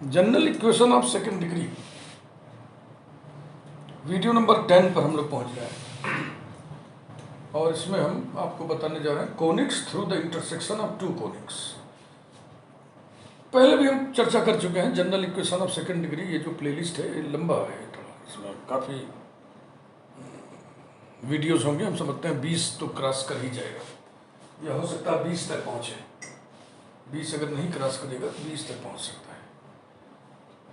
General equation of second degree video number 10 पर हम लोग पहुंच गए हैं और इसमें हम आपको बताने जा रहे हैं conics through the intersection of two conics. पहले भी हम चर्चा कर चुके हैं general equation of second degree. ये जो प्लेलिस्ट है ये लंबा है थोड़ा, इसमें काफ़ी वीडियोस होंगे। हम समझते हैं 20 तो क्रॉस कर ही जाएगा, या हो सकता है 20 तक पहुँचे। 20 अगर नहीं क्रॉस करेगा तो 20 तक पहुँच सकता है।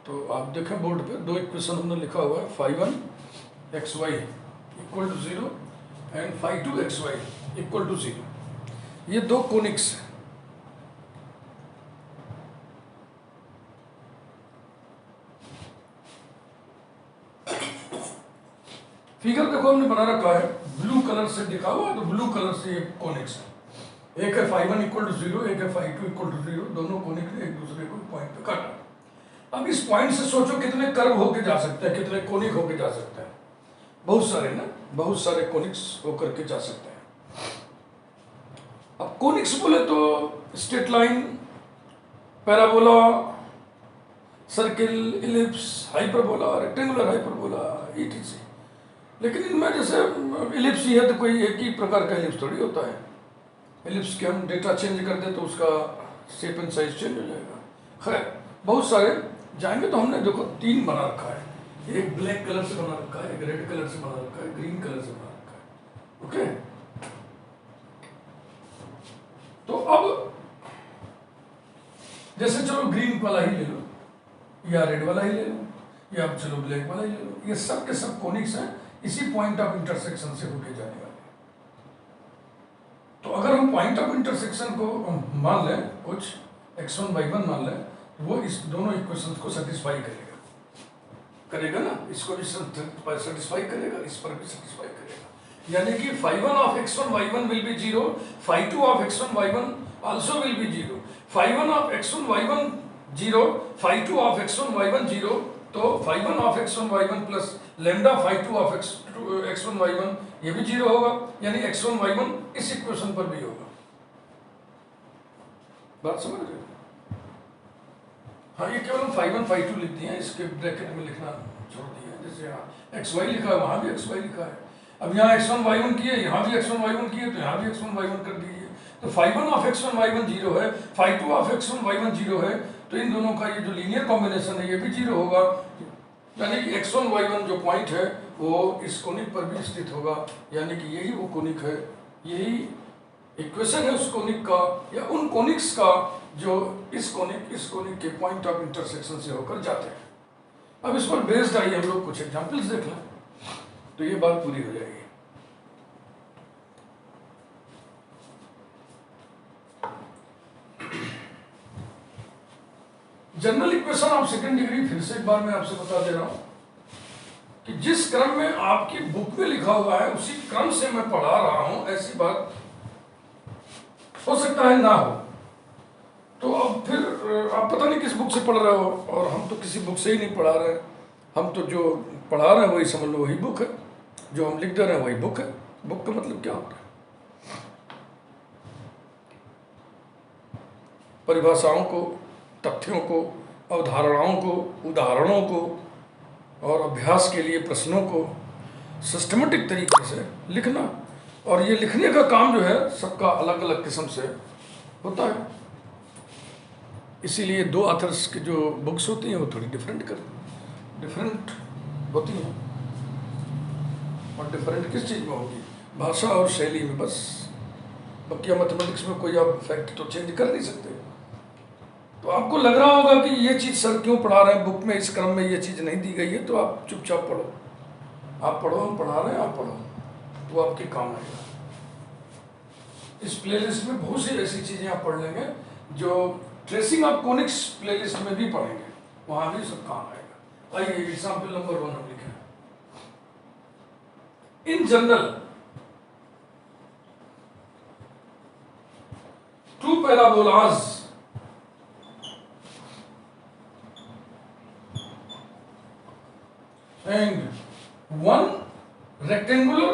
तो आप देखें बोर्ड पे दो इक्वेशन हमने लिखा हुआ है, φ1 xy equal to 0 and φ2 xy equal to 0। ये दो कोनिक्स हैं। फिगर देखो हमने बना रखा है, ब्लू कलर से दिखा हुआ है, तो ब्लू कलर से ये कोनिक्स है। एक है φ1 इक्वल टू 0, एक है φ2 इक्वल टू 0। दोनों कोनिक ने एक दूसरे को पॉइंट पे काटा। अब इस पॉइंट से सोचो कितने कर्व होके जा सकते हैं, कितने कोनिक होके जा सकते हैं। बहुत सारे ना, बहुत सारे कोनिक्स होकर के जा सकते हैं। अब कोनिक्स बोले तो straight line, parabola, circle, ellipse, hyperbola, rectangular hyperbola, etc. लेकिन इनमें जैसे इलिप्स ही है तो कोई एक ही प्रकार का इलिप्स थोड़ी होता है। इलिप्स के हम डेटा चेंज कर दे तो उसका शेप एंड साइज चेंज हो जाएगा। खैर बहुत सारे जाएंगे तो हमने देखो 3 बना रखा है। एक ब्लैक कलर से बना रखा है, एक रेड कलर से बना रखा है, ग्रीन कलर से बना रखा है। ओके, तो अब जैसे चलो ग्रीन वाला ही ले लो, या रेड वाला ही ले लो, या अब चलो ब्लैक वाला ही ले लो। ये सब के सब कोनिक्स हैं, इसी पॉइंट ऑफ इंटरसेक्शन से होके जाने वाले। तो अगर हम पॉइंट ऑफ इंटरसेक्शन को मान लें, कुछ x1 y1 मान लें, तो वो इस दोनों इक्वेशंस को सेटिस्फाई करेगा ना। इसको भी सेटिस्फाई करेगा, इस पर भी सेटिस्फाई करेगा। यानी कि φ1 of x1 y1 will be 0, φ2 of x1 y1 also will be 0। φ1 of x1 y1 0, φ2 of x1 y1 0। तो φ1 of x1 y1 plus lambda φ2 of x1 y1 ये भी 0 होगा। यानी x1 y1 इस इक्वेशन पर भी होगा। बात समझ रहे हो? हाँ, ये केवल हम φ1 φ2 लिख दिए हैं, इसके ब्रैकेट में लिखना छोड़ दिया। जैसे यहाँ xy लिखा है, वहाँ भी xy लिखा है। अब यहाँ x1 y1 किए, यहाँ भी x1 y1 किए, तो यहाँ भी x1 y1 कर दीजिए। तो φ1 ऑफ x1 y1 0 है, φ2 ऑफ x1 y1 0 है। तो इन दोनों का ये जो लीनियर कॉम्बिनेशन है ये भी 0 होगा। यानी कि x1 y1 जो पॉइंट है वो इस कोनिक पर भी स्थित होगा। यानी कि यही वो कोनिक है, यही इक्वेशन है उस कोनिक का, या उन कोनिक्स का जो इस कोनिक के पॉइंट ऑफ इंटरसेक्शन से होकर जाते हैं। अब इस पर बेस्ड आइए हम लोग कुछ एग्जांपल्स देख लें, तो ये बात पूरी हो जाएगी। General equation of second degree फिर से एक बार मैं आपसे बता दे रहा हूं कि जिस क्रम में आपकी बुक में लिखा हुआ है उसी क्रम से मैं पढ़ा रहा हूं। ऐसी बात हो सकता है ना हो, तो अब फिर आप पता नहीं किस बुक से पढ़ रहे हो, और हम तो किसी बुक से ही नहीं पढ़ा रहे। हम तो जो पढ़ा रहे हैं वही समझ लो वही बुक है, जो हम लिख दे रहे हैं वही बुक है। बुक का मतलब क्या होता है? परिभाषाओं को, तथ्यों को, अवधारणाओं को, उदाहरणों को और अभ्यास के लिए प्रश्नों को सिस्टमेटिक तरीके से लिखना। और ये लिखने का काम जो है सबका अलग अलग किस्म से होता है। इसीलिए दो ऑथर्स की जो बुक्स होती हैं वो थोड़ी डिफरेंट होती हैं। और डिफरेंट किस चीज़ में होगी? भाषा और शैली में बस। बाकी मैथमेटिक्स में कोई आप फैक्ट तो चेंज कर नहीं सकते। तो आपको लग रहा होगा कि ये चीज़ सर क्यों पढ़ा रहे हैं बुक में, इस क्रम में ये चीज़ नहीं दी गई है, तो आप चुपचाप पढ़ो। आप पढ़ो, हम पढ़ा रहे हैं, आप पढ़ो, वो आपके काम आएगा। इस प्लेलिस्ट में बहुत सी ऐसी चीज़ें आप पढ़ लेंगे जो ट्रेसिंग ऑफ कोनिक्स प्लेलिस्ट में भी पढ़ेंगे, वहाँ भी सब काम आएगा। आइए एग्जाम्पल नंबर 1 हम लिखें। In general two parabolas and one rectangular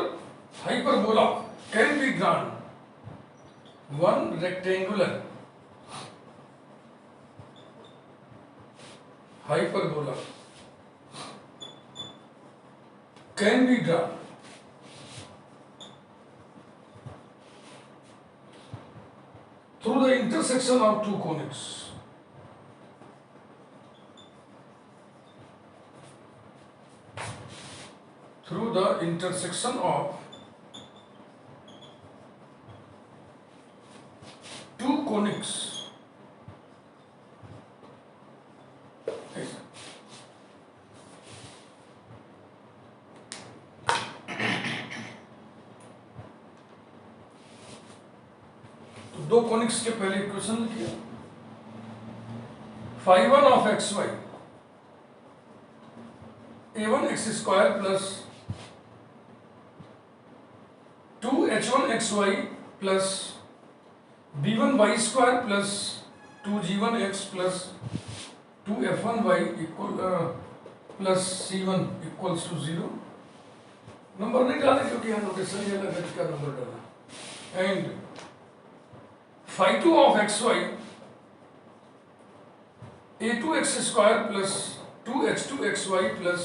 hyperbola can be drawn. One rectangular hyperbola can be drawn through the intersection of two conics. Through the intersection of two conics. तो दो conics के पहले equation लिखिए. phi1 of xy a1 x square plus 2h1 xy plus b1 y square plus 2g1 x plus 2f1 y equal plus c1 equals to 0. Number नहीं डाले क्योंकि यहाँ notation ये लगा का नंबर डाला. And phi2 of xy a2 x square plus 2h2 xy plus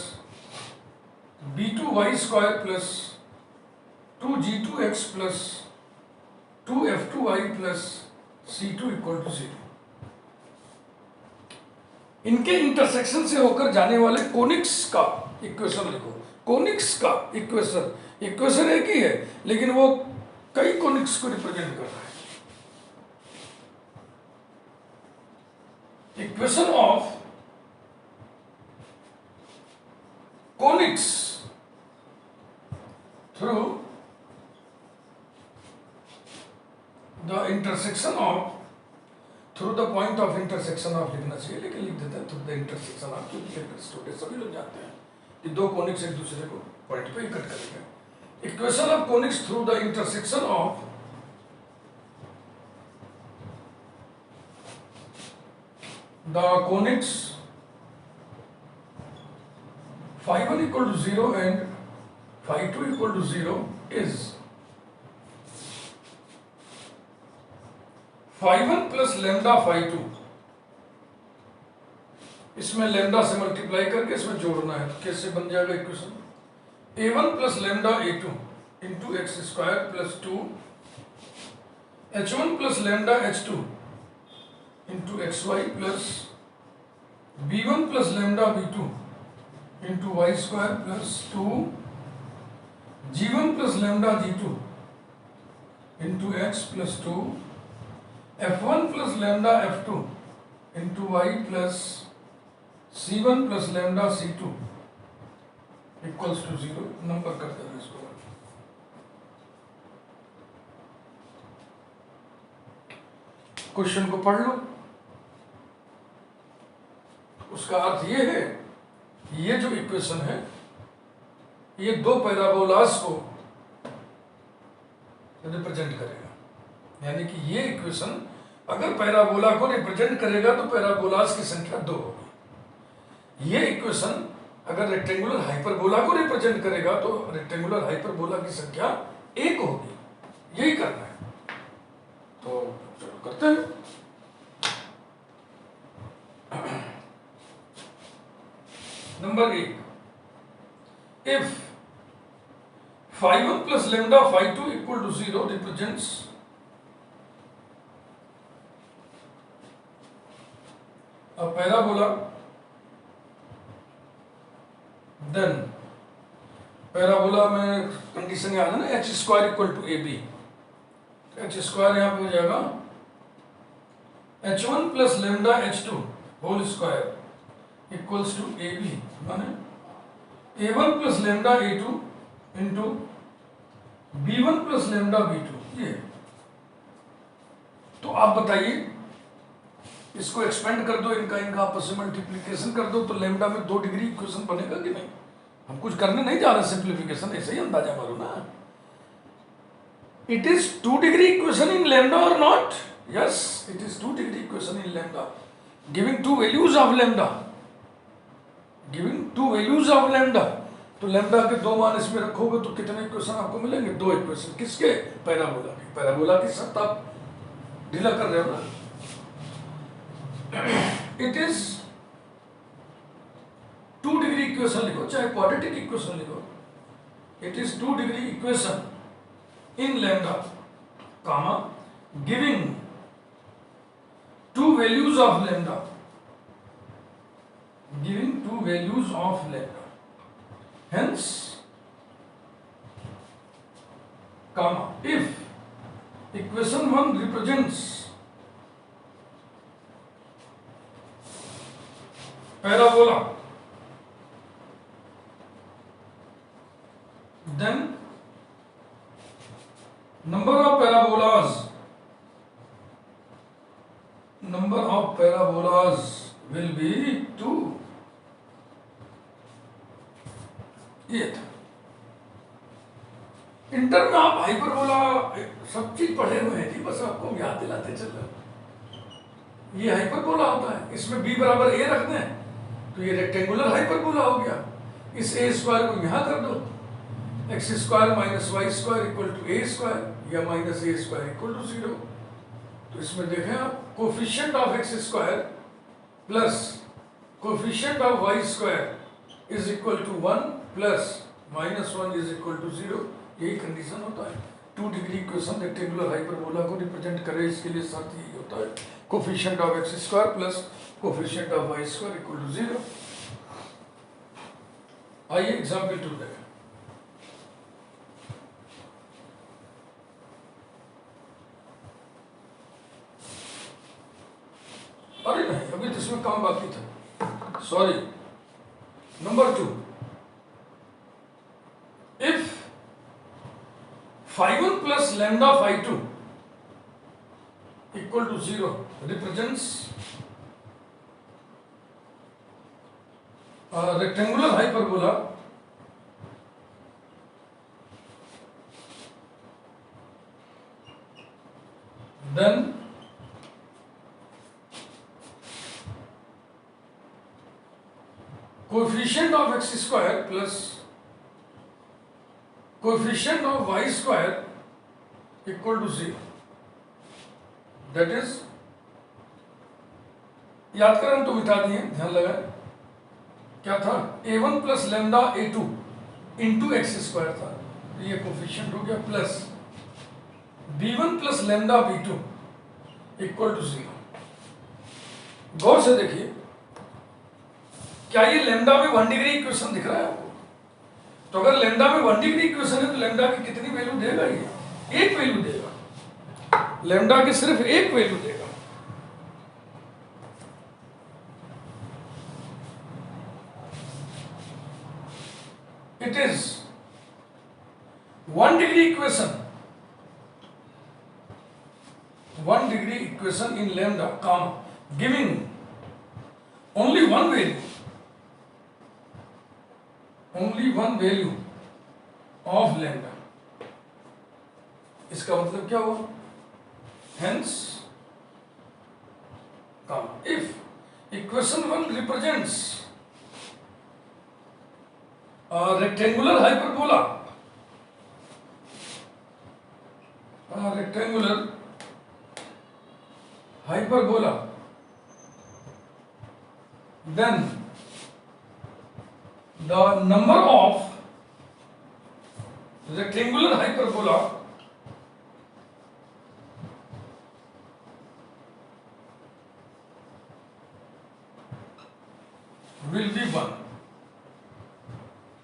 b2 y square plus 2g2 x plus 2f2 y plus c2 equal to 0. इनके intersection से होकर जाने वाले कोनिक्स का इक्वेशन लिखो. कोनिक्स का इक्वेशन एक ही है लेकिन वो कई कोनिक्स को रिप्रेजेंट कर रहा है. Equation of conics through the intersection of through the point of intersection of लिखना चाहिए लेकिन लिख देते हैं through the intersection of, क्योंकि स्टूडेंट सभी लोग जानते हैं कि दो कोनिक्स एक दूसरे को पॉइंट पे कट करेंगे. Equation of conics through the intersection of the conics phi1 equal to 0 and phi2 equal to 0 is phi1 plus lambda phi2. इसमें लैम्डा से मल्टीप्लाई करके इसमें जोड़ना है. तो कैसे बन जाएगा equation? a1 plus lambda a2 into x square plus 2 h1 plus lambda h2 into xy plus b1 plus lambda b2 into y square plus 2 g1 plus lambda g2 into x plus 2 f1 plus lambda f2 into y plus c1 plus lambda c2 equals to 0. Number करते हैं इसको. Question को पढ़ लो. उसका अर्थ ये है, ये जो इक्वेशन है ये दो पैराबोलास को रिप्रेजेंट करेगा. यानी कि ये इक्वेशन अगर पैराबोला को रिप्रेजेंट करेगा तो पैराबोलास की संख्या 2 होगी. ये इक्वेशन अगर रेक्टेंगुलर हाइपरबोला को रिप्रेजेंट करेगा तो रेक्टेंगुलर हाइपरबोला की संख्या 1 होगी. यही करना है. तो चलो करते हैं. Number 1, if phi1 plus lambda phi2 equal to 0 represents a parabola, then parabola में कंडीशन याद है ना, h square equal to a b. H square यहाँ पे हो जाएगा h1 plus lambda h2 whole square equals to a b, माने a1 plus lambda a2 into b1 plus lambda b2. ये तो आप बताइए, इसको एक्सपेंड कर दो, इनका आपस में मल्टीप्लीकेशन कर दो, तो लेमडा में 2 डिग्री इक्वेशन बनेगा कि नहीं? हम कुछ करने नहीं जा रहे, सिंप्लीफिकेशन ऐसे ही अंदाजा मारो ना. It is 2 degree equation in lambda और not? Yes, it is 2 degree equation in lambda, giving 2 values of lambda, giving 2 values of lambda. तो लेमडा के 2 मान इसमें रखोगे तो कितने इक्वेशन आपको मिलेंगे? 2 इक्वेशन. किसके? पैराबोला के. पैराबोला की शर्त आप ढीला कर रहे हो ना. It is इक्वेशन लिखो चाहे क्वाड्रेटिक इक्वेशन लिखो, it is 2 degree equation in lambda comma giving 2 values of lambda, giving 2 values of lambda, hence comma if equation 1 represents parabola, then number of parabolas will be 2. ये था। Inter में आप hyperbola सब चीज पढ़े हुए हैं जी, बस आपको याद दिलाते चल रहे। ये हाइपरबोला होता है, इसमें b बराबर a रख दें तो ये रेक्टेंगुलर हाइपरबोला हो गया। इस a स्क्वायर को यहाँ कर दो, x square minus y square equal to a square या minus a square equal to 0। तो इसमें देखें आप, coefficient of x square plus coefficient of y square is equal to 1 plus minus 1 is equal to 0। यही condition होता है। 2 degree equation rectangular hyperbola को represent करे, इसके लिए शर्त यही होता है, coefficient of x square plus coefficient of y square equal to 0। आइए एग्जाम्पल 2 देखें। अरे नहीं, अभी तो इसमें काम बाकी था, sorry. Number 2, if phi1 plus lambda phi2 equal to 0 represents a rectangular hyperbola then coefficient of x square plus coefficient of y square equal to 0. That is, याद करें तो मिटा दिए, ध्यान लगाए। क्या था, a1 plus lambda a2 into x square था, ये कोफिशिएंट हो गया, plus b1 plus lambda b2 equal to 0। गौर से देखिए, क्या ये लैम्डा में 1 डिग्री इक्वेशन दिख रहा है आपको? तो अगर लैम्डा में 1 डिग्री इक्वेशन है तो लैम्डा की कितनी वैल्यू देगा? ये एक वैल्यू देगा, लैम्डा की सिर्फ एक वैल्यू देगा। It is 1 degree equation, 1 degree equation in lambda comma giving only one value, only one value of lambda। इसका मतलब क्या हुआ? Hence, if equation 1 represents a rectangular hyperbola, then the number of rectangular hyperbola will be 1।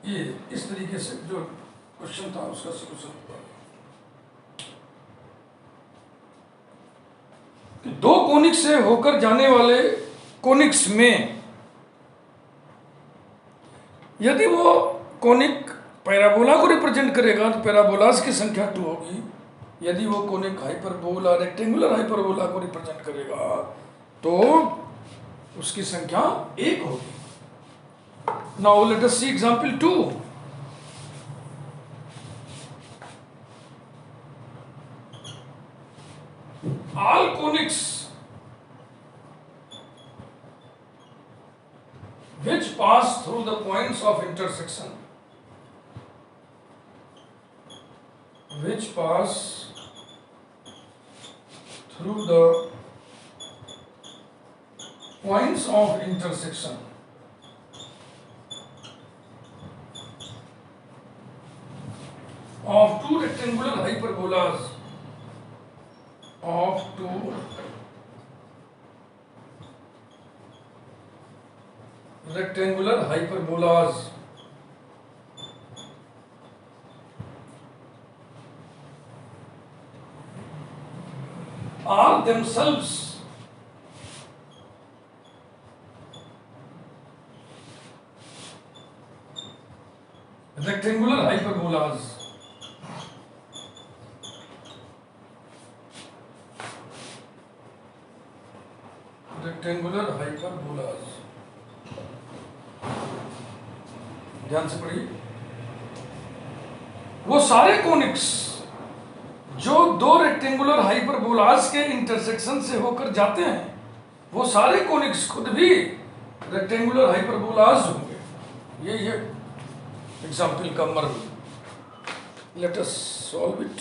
ये इस तरीके से जो question था उसका सॉल्यूशन होगा कि दो कोनिक से होकर जाने वाले कोनिक्स में यदि वो कोनिक पैराबोला को रिप्रेजेंट करेगा तो पैराबोलास की संख्या 2 होगी। यदि वो कोनिक हाइपरबोला रेक्टेंगुलर हाइपरबोला को रिप्रेजेंट करेगा तो उसकी संख्या 1 होगी। Now let us C example 2। All conics which pass through the points of intersection, which pass through the points of intersection of two rectangular hyperbolas are themselves rectangular hyperbolas ध्यान से पढ़िए। वो सारे कोनिक्स जो दो रेक्टेंगुलर हाइपरबोलास के intersection से होकर जाते हैं, वो सारे कोनिक्स खुद भी रेक्टेंगुलर हाइपरबोलास होंगे। यही है एग्जाम्पल का मर्म। Let us solve it.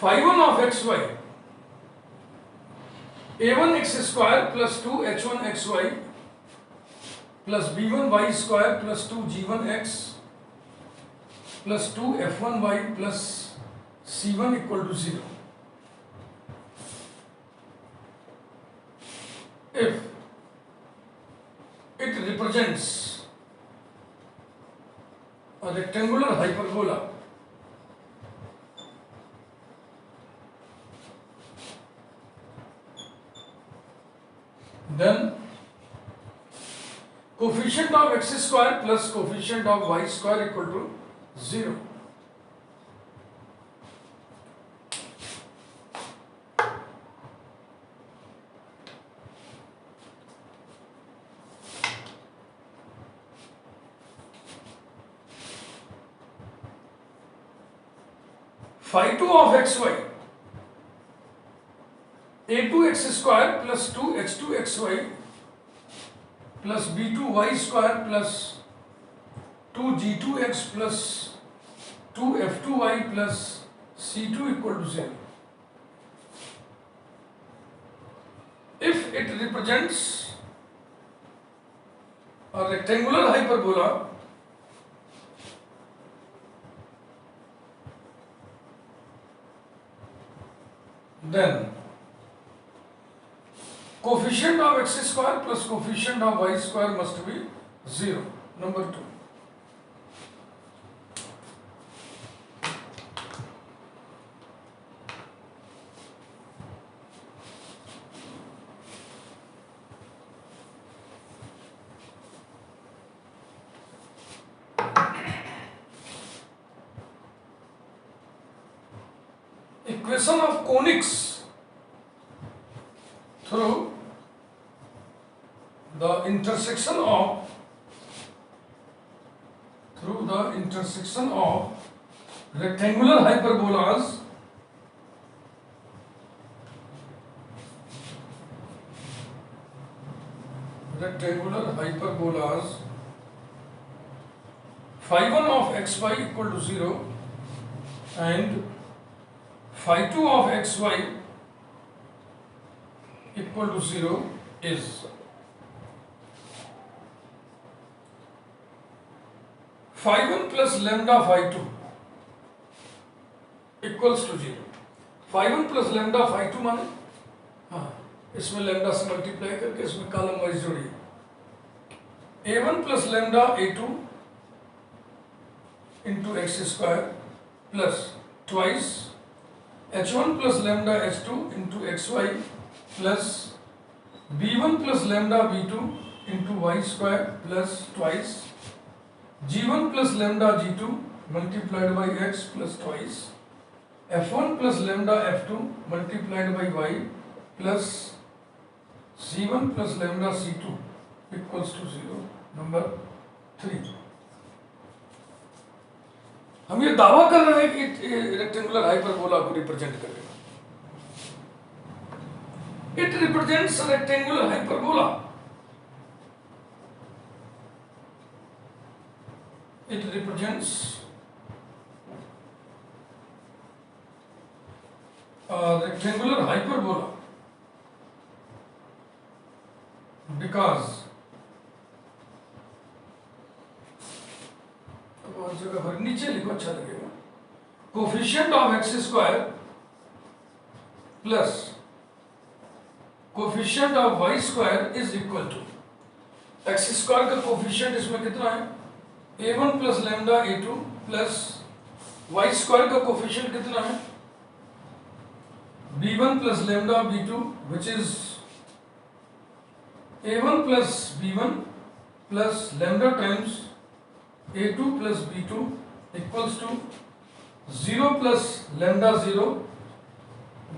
phi 1 of xy a1 x square plus 2 h1 xy plus b1 y square plus 2 g1 x plus 2 f1 y plus c1 equal to 0 if it represents a rectangular hyperbola then coefficient of x square plus coefficient of y square equal to 0. Phi 2 of xy a2 x square plus 2 h2 xy plus b2 y square plus 2 g2 x plus 2 f2 y plus c2 equal to 0. If it represents a rectangular hyperbola, then coefficient of x square plus coefficient of y square must be 0. Number 2. Equation of conics through the intersection of rectangular hyperbolas phi 1 of xy equal to 0 and phi 2 of xy equal to 0 is phi 1 plus lambda phi 2 equals to 0. phi 1 plus lambda phi 2 माने हाँ, इसमें lambda से multiply करके इसमें column wise जोड़िए। a1 plus lambda a2 into x square plus twice h1 plus lambda h2 into xy plus b1 plus lambda b2 into y square plus twice g1 plus lambda g2 multiplied by x plus twice f1 plus lambda f2 multiplied by y plus c1 plus lambda c2 equals to 0. Number 3. हम ये दावा कर रहे हैं कि rectangular hyperbola को represent करेगा। It represents a rectangular hyperbola. It represents because और जगह पर नीचे लिखो, अच्छा लगेगा। Coefficient of x square plus coefficient of y square is equal to, x square का कोफिशिएंट इसमें कितना है, a1 plus lambda a2 plus y square का कोफिशिएंट कितना है, b1 plus lambda b2 which is a1 plus b1 plus lambda times a2 plus b2 equals to 0 plus lambda 0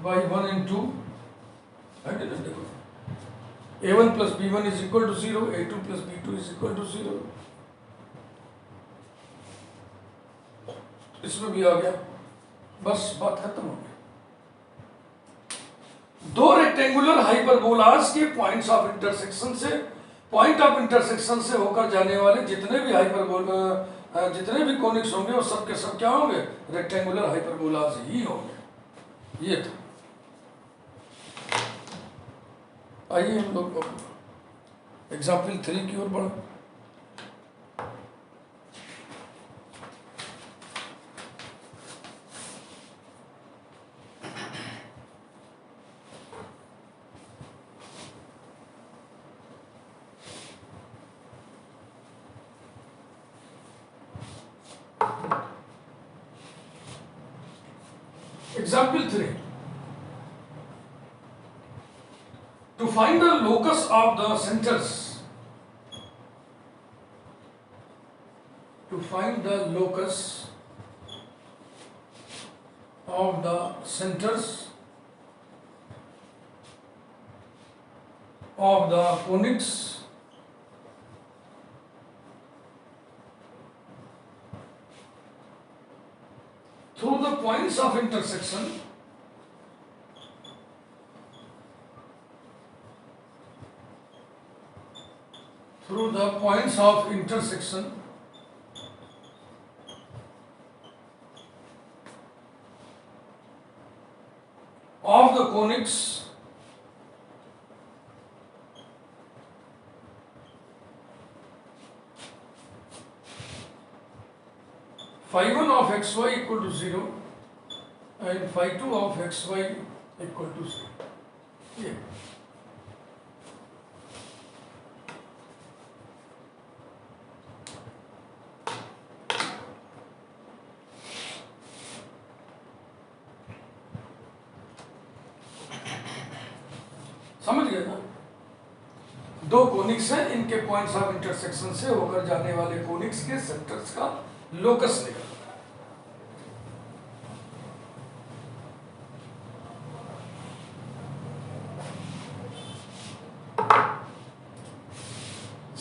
by 1 and 2. I didn't देखो, a1 plus b1 is equal to 0, a2 plus b2 is equal to 0. इसमें भी आ गया, बस बात खत्म हो गई। दो रेक्टेंगुलर हाइपरबोलास के पॉइंट्स ऑफ इंटरसेक्शन से, पॉइंट ऑफ इंटरसेक्शन से होकर जाने वाले जितने भी जितने भी कोनिक्स होंगे वो सब के सब क्या होंगे, रेक्टेंगुलर हाइपरबोलास ही होंगे। ये था। आइए हम लोग एग्जाम्पल 3 की ओर बढ़े। Example 3. To find the locus of the centers, to find the locus of the centers of the conics through the points of intersection of the conics phi 1 of xy equal to 0 and phi 2 of xy equal to 0. ये समझ गए ना? दो conics हैं, इनके points of intersection से होकर जाने वाले कोनिक्स के सेंटर्स का लोकस निकलता है।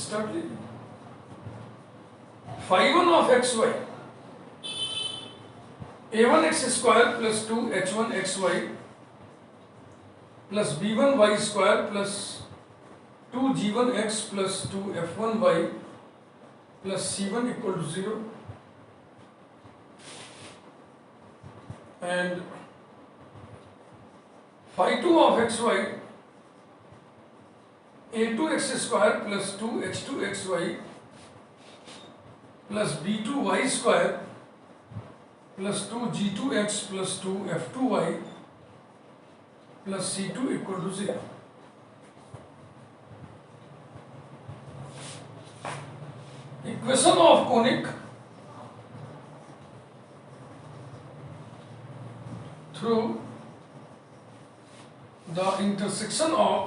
स्टार्ट लीजिए। Phi 1 of x y a1 x square plus 2 h1 xy plus b1 y square plus 2 g1 x plus 2 f1 y plus c1 equal to 0 and phi 2 of xy a2 x square plus 2 h2 xy plus b2 y square plus 2 g2 x plus 2 f2 y plus c2 equal to 0. Equation of conic through the intersection of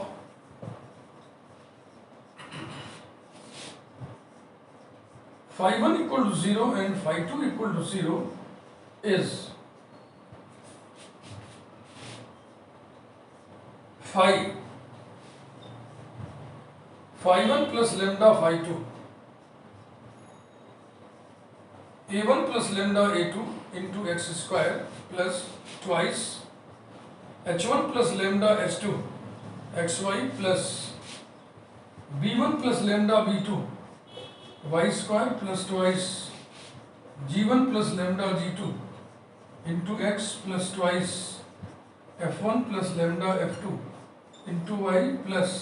phi 1 equal to 0 and phi 2 equal to 0 is phi 1 plus lambda phi 2 a1 plus lambda a2 into x square plus twice h1 plus lambda h2 xy plus b1 plus lambda b2 y square plus twice g1 plus lambda g2 into x plus twice f1 plus lambda f2 into y plus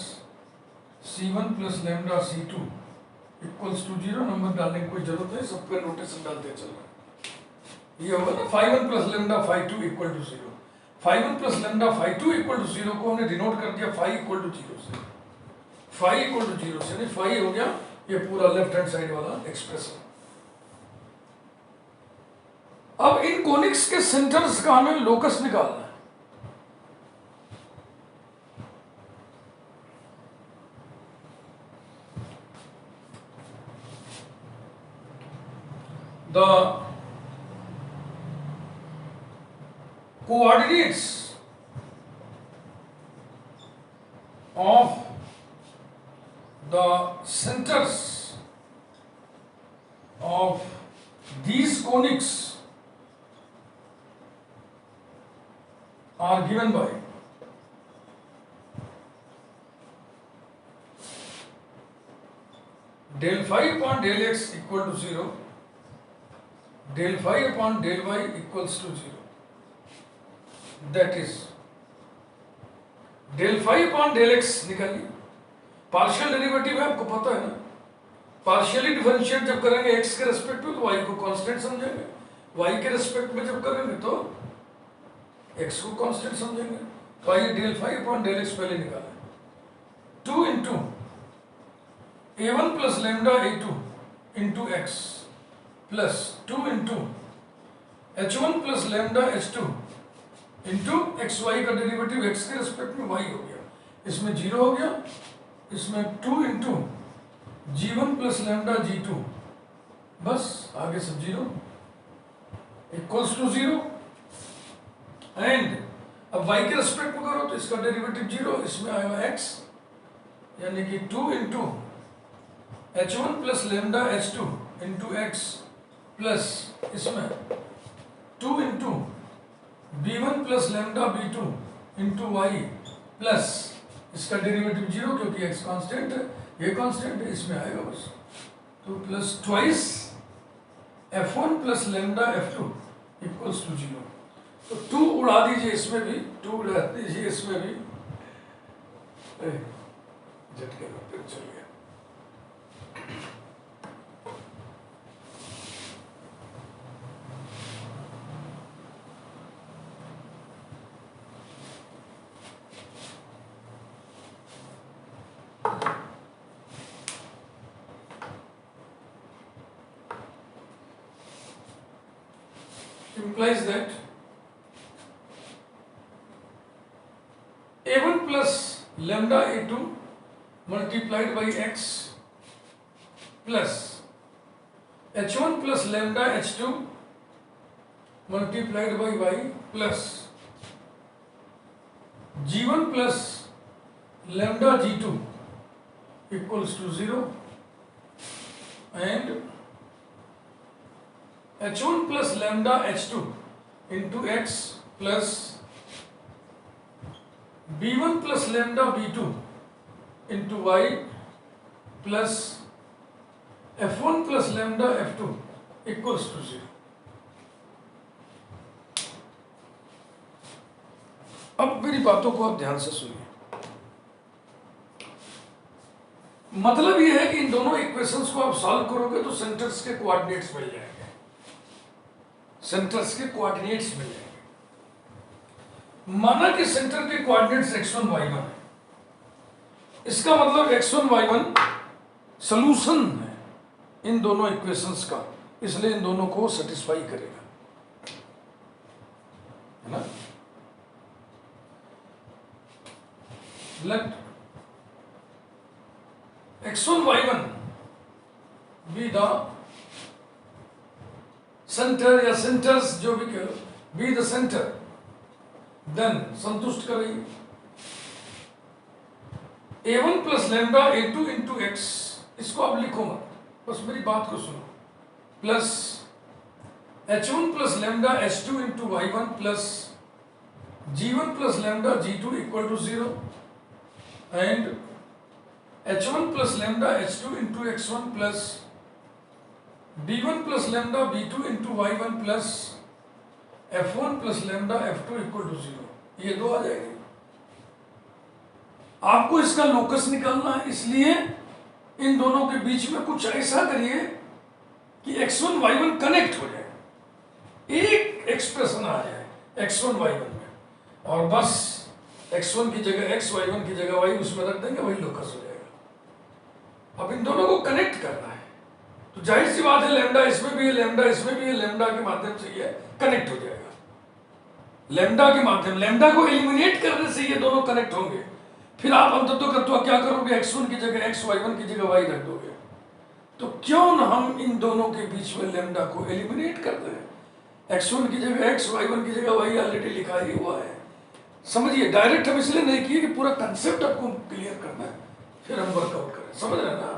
C1 plus lambda C2 equals to 0, number डालने की कोई जरूरत नहीं, सब पे notation डालते चल रहा है। ये होगा ना phi1 plus lambda phi2 equal to 0। phi1 plus lambda phi2 equal to 0 को हमने डिनोट कर दिया phi इक्वल टू 0 से। phi इक्वल टू 0 से, नहीं phi हो गया ये पूरा लेफ्ट हैंड साइड वाला एक्सप्रेशन। अब इन कोनिक्स के सेंटर्स का हमें लोकस निकालना है। The coordinates of the centers of these conics are given by del phi upon del x equal to 0, del phi upon del y equals to 0. That is del phi upon del x निकालिए। Partial derivative है, आपको पता है ना, partially differentiate जब करेंगे x के respect में तो y को कांस्टेंट समझेंगे, y के रेस्पेक्ट में जब करेंगे तो x को कांस्टेंट समझेंगे। तो आइए del phi upon del x पहले निकालें। 2 into a1 plus lambda a2 into x plus 2 into h1 plus lambda h2 into x y का डेरिवेटिव x के रेस्पेक्ट में y हो गया, इसमें 0 हो गया, इसमें 2 into g1 plus lambda g2, बस आगे सब 0 इक्वल्स टू 0। एंड अब y के रेस्पेक्ट में करो तो इसका डेरिवेटिव 0, इसमें आएगा x, यानी कि 2 into h1 plus lambda h2 into x plus इसमें 2 into b1 plus lambda b2 into y plus इसका डेरिवेटिव 0 क्योंकि x कांस्टेंट है, ये कांस्टेंट है, इसमें आएगा बस। तो plus twice f1 plus lambda f2 equals to 0। तो 2 उड़ा दीजिए इसमें भी, 2 उड़ा दीजिए इसमें भी, झटके में फिर चल गया। Implies that a1 plus lambda a2 multiplied by x plus h1 plus lambda h2 multiplied by y plus g1 plus lambda g2 equals to 0 and h1 plus lambda h2 into x plus b1 plus lambda b2 into y plus f1 plus lambda f2 equals to 0। अब मेरी बातों को आप ध्यान से सुनिए। मतलब यह है कि इन दोनों इक्वेशंस को आप सॉल्व करोगे तो सेंटर्स के कोऑर्डिनेट्स मिल जाएंगे, सेंटर्स के कोऑर्डिनेट्स मिल जाएंगे। माना कि सेंटर के कोऑर्डिनेट्स x1 y1 है, इसका मतलब x1 y1 सॉल्यूशन है इन दोनों इक्वेशंस का, इसलिए इन दोनों को सेटिस्फाई करेगा, है ना। Let x1 y1 be the centre या सेंटर्स जो भी कहो, बी द सेंटर, देन संतुष्ट करेंगे a1 plus lambda a2 into x, इसको अब लिखो मत, बस मेरी बात को सुनो, plus h1 plus lambda h2 into y1 plus g1 plus lambda g2 equal to 0 and h1 plus lambda h2 into x1 plus b1 plus lambda b2 into y1 plus f1 plus lambda f2 equal to 0। ये दो आ जाएंगे, आपको इसका locus निकालना है, इसलिए इन दोनों के बीच में कुछ ऐसा करिए कि x1 y1 कनेक्ट हो जाए, एक एक्सप्रेशन आ जाए x1 y1 में, और बस x1 की जगह x, y1 की जगह y उसमें रख देंगे, वही लोकस हो जाएगा। अब इन दोनों को कनेक्ट करना है, तो जाहिर सी बात है लैम्डा इसमें भी है, लैम्डा इसमें भी है, लैम्डा के माध्यम से ये कनेक्ट हो जाएगा। लैम्डा के माध्यम, लैम्डा को एलिमिनेट करने से ये दोनों कनेक्ट होंगे। फिर आप अंततोगत्वा क्या करोगे, x1 की जगह x, y1 की जगह y रख दोगे। तो क्यों न हम इन दोनों के बीच में लैम्डा को एलिमिनेट कर दें। x1 की जगह x, y1 की जगह y ऑलरेडी लिखा ही हुआ है। समझिए, डायरेक्ट हम इसलिए नहीं किए कि पूरा कंसेप्ट आपको क्लियर करना है, फिर हम वर्कआउट करें, समझ रहे हैं ना।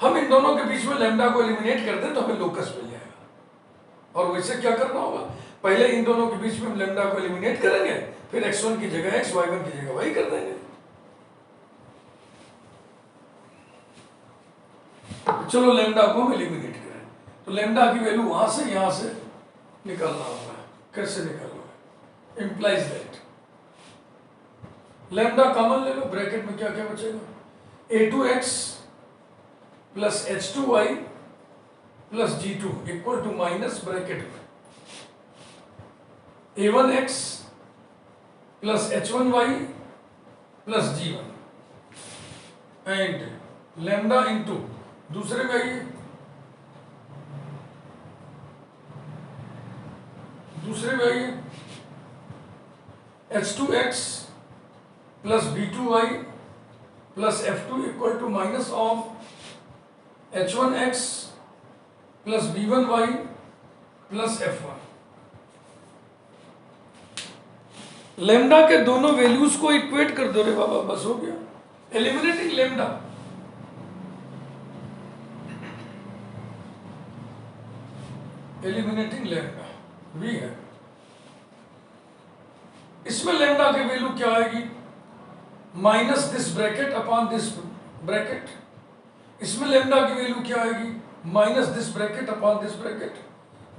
हम इन दोनों के बीच में लैम्डा को एलिमिनेट कर दें तो हमें लोकस मिल जाएगा। और वैसे क्या करना होगा, पहले इन दोनों के बीच में हम लैम्डा को एलिमिनेट करेंगे, फिर x1 की जगह x, y1 की जगह y कर देंगे। तो चलो लैम्डा को हम एलिमिनेट करें, तो लैम्डा की वैल्यू वहां से यहां से निकालना होगा। कैसे निकालोगे, इंप्लाइज दैट लैम्डा कॉमन ले लो, ब्रैकेट में क्या क्या बचेगा, a2x plus h2y plus g2 equal to minus bracket में a1x plus h1y plus g1 and lambda into दूसरे में आइए, दूसरे में आइए h2x plus b2y plus f2 equal to minus of h1x plus b1y plus f1। Lambda के दोनों values को इक्वेट कर दो रे बाबा, बस हो गया। एलिमिनेटिंग लैम्डा, एलिमिनेटिंग लैम्डा भी है। इसमें लैम्डा की वैल्यू क्या आएगी, minus this bracket upon this bracket. इसमें लैम्डा की वैल्यू क्या आएगी, minus this bracket upon this bracket.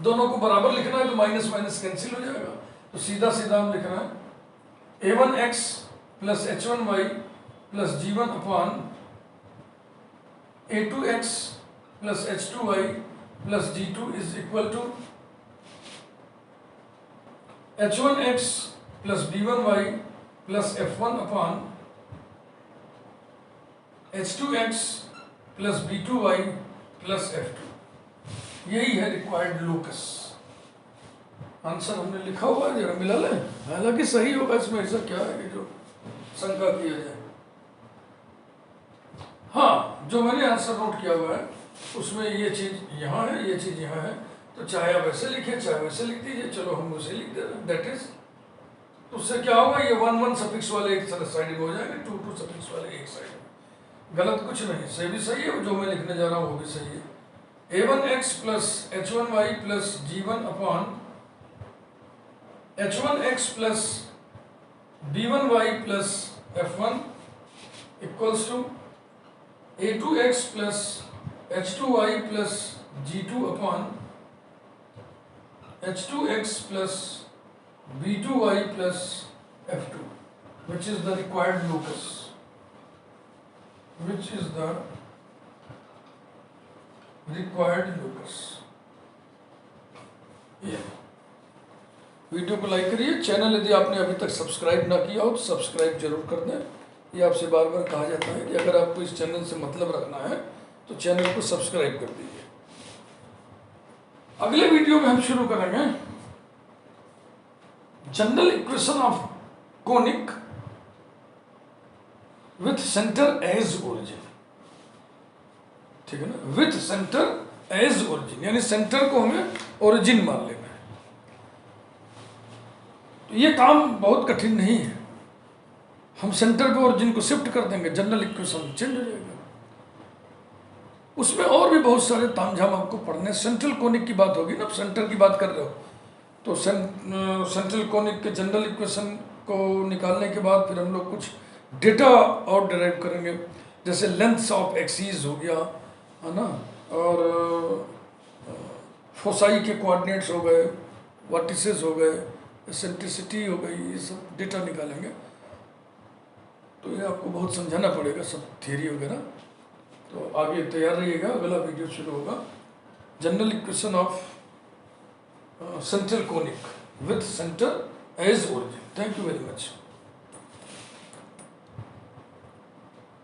दोनों को बराबर लिखना है तो माइनस माइनस कैंसिल हो जाएगा, तो सीधा सीधा हम लिखना है a1x plus h1y plus g1 upon a2x plus h2y plus g2 is equal to h1x plus b1y plus f1 upon h2x plus b2y plus f2। यही है रिक्वायर्ड लोकस। आंसर हमने लिखा हुआ है, जरा मिला लें, हालांकि सही होगा, इसमें ऐसा क्या है कि जो शंका किया जाए। हाँ, जो मैंने आंसर नोट किया हुआ है उसमें ये चीज यहाँ है, ये चीज यहाँ है, तो चाहे आप ऐसे लिखे चाहे वैसे लिख दीजिए। चलो हम उसे लिख दे रहे हैं, दैट इज, तो उससे क्या होगा, ये 1 सफिक्स वाले एक साइड में हो जाएंगे, 2 सफिक्स वाले एक साइड में। गलत कुछ नहीं, सही भी सही है, जो मैं लिखने जा रहा हूँ वो भी सही है। a1x plus h1y plus g1 upon h1x plus b1y plus f1 equals to a2x plus h2y plus g2 upon h2x plus b2y plus f2, which is the required locus, which is the required locus। ये video को like करिए, channel यदि आपने अभी तक subscribe ना किया हो तो सब्सक्राइब जरूर कर दें। ये आपसे बार बार कहा जाता है कि अगर आपको इस चैनल से मतलब रखना है तो चैनल को सब्सक्राइब कर दीजिए। अगले वीडियो में हम शुरू करेंगे general equation of conic with centre as origin, ठीक है ना, विथ सेंटर एज ओरिजिन, यानी सेंटर को हमें ओरिजिन मान लेना है। तो ये काम बहुत कठिन नहीं है, हम सेंटर पे ओरिजिन को शिफ्ट कर देंगे, जनरल इक्वेशन चेंज हो जाएगा। उसमें और भी बहुत सारे तामझाम आपको पढ़ने, सेंट्रल कोनिक की बात होगी ना, सेंटर की बात कर रहे हो तो सेंट्रल कोनिक के जनरल इक्वेशन को निकालने के बाद फिर हम लोग कुछ डेटा और डिराइव करेंगे, जैसे लेंथ्स ऑफ एक्सीज हो गया, है ना, और फोसाई के कोऑर्डिनेट्स हो गए, वर्टिसेस हो गए, एसेंट्रिसिटी हो गई, ये सब डेटा निकालेंगे। तो ये आपको बहुत समझाना पड़ेगा सब थियरी वगैरह। तो आगे तैयार रहिएगा, अगला वीडियो शुरू होगा। General equation of central conic with centre as origin. Thank you very much.